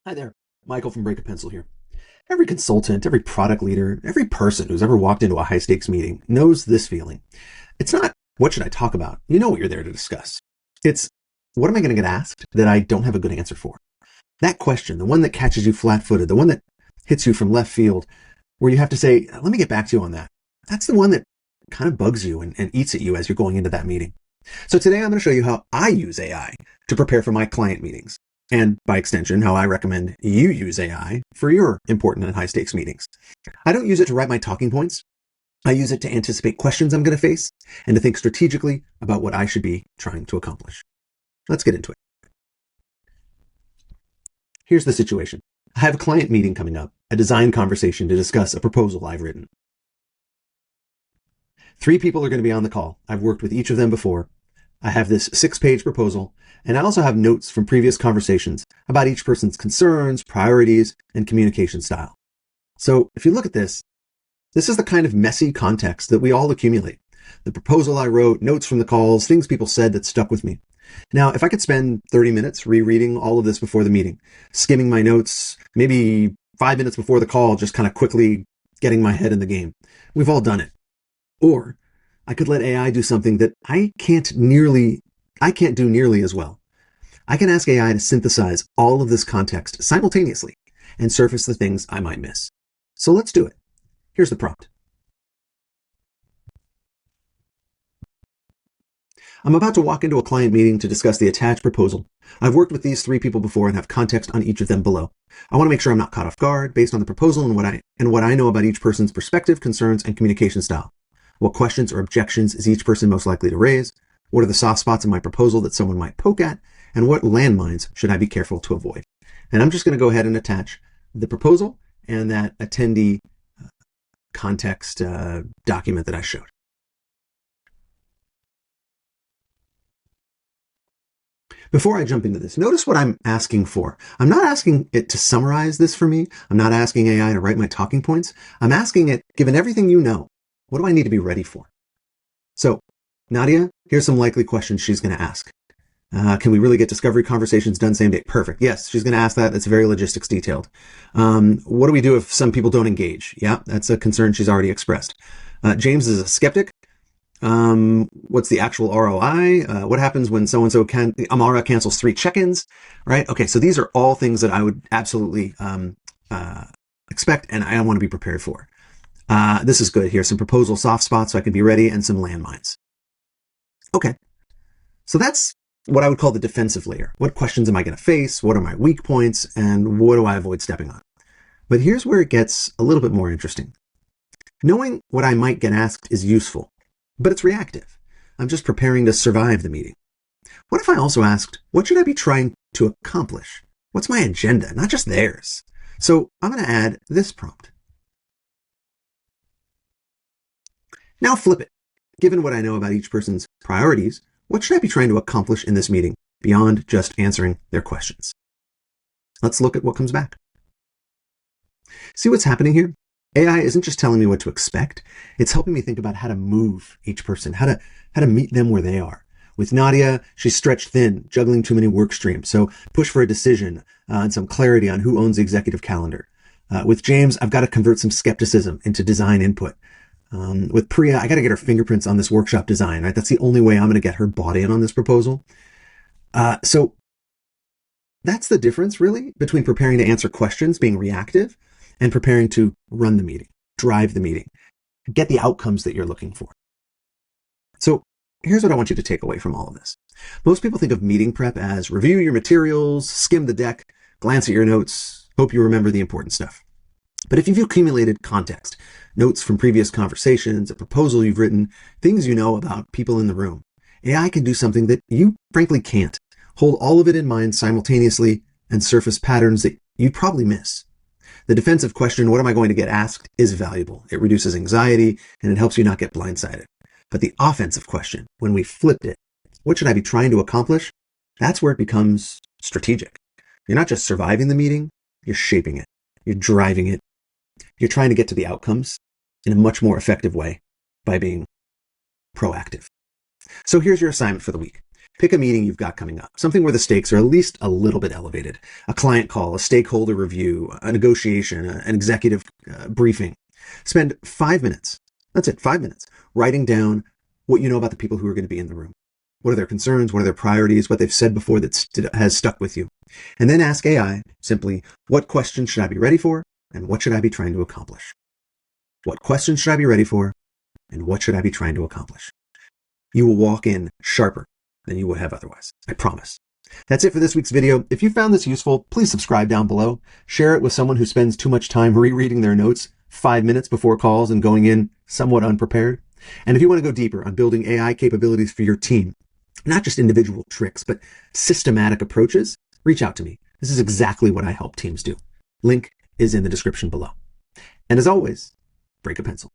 Hi there, Michael from Break a Pencil here. Every consultant, every product leader, every person who's ever walked into a high stakes meeting knows this feeling. It's not, what should I talk about? You know what you're there to discuss. It's, what am I going to get asked that I don't have a good answer for? That question, the one that catches you flat footed, the one that hits you from left field, where you have to say, let me get back to you on that. That's the one that kind of bugs you and eats at you as you're going into that meeting. So today I'm going to show you how I use AI to prepare for my client meetings. And by extension, how I recommend you use AI for your important and high stakes meetings. I don't use it to write my talking points. I use it to anticipate questions I'm going to face and to think strategically about what I should be trying to accomplish. Let's get into it. Here's the situation. I have a client meeting coming up, a design conversation to discuss a proposal I've written. 3 people are going to be on the call. I've worked with each of them before. I have this 6-page proposal, and I also have notes from previous conversations about each person's concerns, priorities, and communication style. So if you look at this, this is the kind of messy context that we all accumulate. The proposal I wrote, notes from the calls, things people said that stuck with me. Now, if I could spend 30 minutes rereading all of this before the meeting, skimming my notes, maybe 5 minutes before the call, just kind of quickly getting my head in the game, we've all done it. Or I could let AI do something that I can't do nearly as well. I can ask AI to synthesize all of this context simultaneously and surface the things I might miss. So let's do it. Here's the prompt. I'm about to walk into a client meeting to discuss the attached proposal. I've worked with these 3 people before and have context on each of them below. I want to make sure I'm not caught off guard based on the proposal and what I know about each person's perspective, concerns, and communication style. What questions or objections is each person most likely to raise? What are the soft spots in my proposal that someone might poke at? And what landmines should I be careful to avoid? And I'm just going to go ahead and attach the proposal and that attendee context document that I showed. Before I jump into this, notice what I'm asking for. I'm not asking it to summarize this for me. I'm not asking AI to write my talking points. I'm asking it, given everything you know, what do I need to be ready for? So, Nadia, here's some likely questions she's going to ask. Can we really get discovery conversations done same day? Perfect. Yes, she's going to ask that. That's very logistics detailed. What do we do if some people don't engage? Yeah, that's a concern she's already expressed. James is a skeptic. What's the actual ROI? What happens when so-and-so Amara cancels 3 check-ins, right? Okay, so these are all things that I would absolutely expect and I want to be prepared for. This is good here. Some proposal soft spots so I can be ready and some landmines. Okay. So that's what I would call the defensive layer. What questions am I going to face? What are my weak points? And what do I avoid stepping on? But here's where it gets a little bit more interesting. Knowing what I might get asked is useful, but it's reactive. I'm just preparing to survive the meeting. What if I also asked, what should I be trying to accomplish? What's my agenda? Not just theirs. So I'm going to add this prompt. Now flip it. Given what I know about each person's priorities, what should I be trying to accomplish in this meeting beyond just answering their questions? Let's look at what comes back. See what's happening here? AI isn't just telling me what to expect. It's helping me think about how to move each person, how to meet them where they are. With Nadia, she's stretched thin, juggling too many work streams. So push for a decision and some clarity on who owns the executive calendar. With James, I've got to convert some skepticism into design input. With Priya, I got to get her fingerprints on this workshop design, right? That's the only way I'm going to get her bought in on this proposal. So that's the difference, really, between preparing to answer questions, being reactive, and preparing to run the meeting, drive the meeting, get the outcomes that you're looking for. So here's what I want you to take away from all of this. Most people think of meeting prep as review your materials, skim the deck, glance at your notes, hope you remember the important stuff. But if you've accumulated context, notes from previous conversations, a proposal you've written, things you know about people in the room, AI can do something that you frankly can't. Hold all of it in mind simultaneously and surface patterns that you'd probably miss. The defensive question, what am I going to get asked, is valuable. It reduces anxiety and it helps you not get blindsided. But the offensive question, when we flipped it, what should I be trying to accomplish? That's where it becomes strategic. You're not just surviving the meeting, you're shaping it. You're driving it. You're trying to get to the outcomes in a much more effective way by being proactive. So here's your assignment for the week. Pick a meeting you've got coming up, something where the stakes are at least a little bit elevated. A client call, a stakeholder review, a negotiation, an executive briefing. Spend 5 minutes. That's it, 5 minutes, writing down what you know about the people who are going to be in the room. What are their concerns? What are their priorities? What they've said before that has stuck with you. And then ask AI simply, what questions should I be ready for? And what should I be trying to accomplish? What questions should I be ready for? And what should I be trying to accomplish? You will walk in sharper than you would have otherwise. I promise. That's it for this week's video. If you found this useful, please subscribe down below. Share it with someone who spends too much time rereading their notes 5 minutes before calls and going in somewhat unprepared. And if you want to go deeper on building AI capabilities for your team, not just individual tricks, but systematic approaches, reach out to me. This is exactly what I help teams do. Link is in the description below. And as always, break a pencil.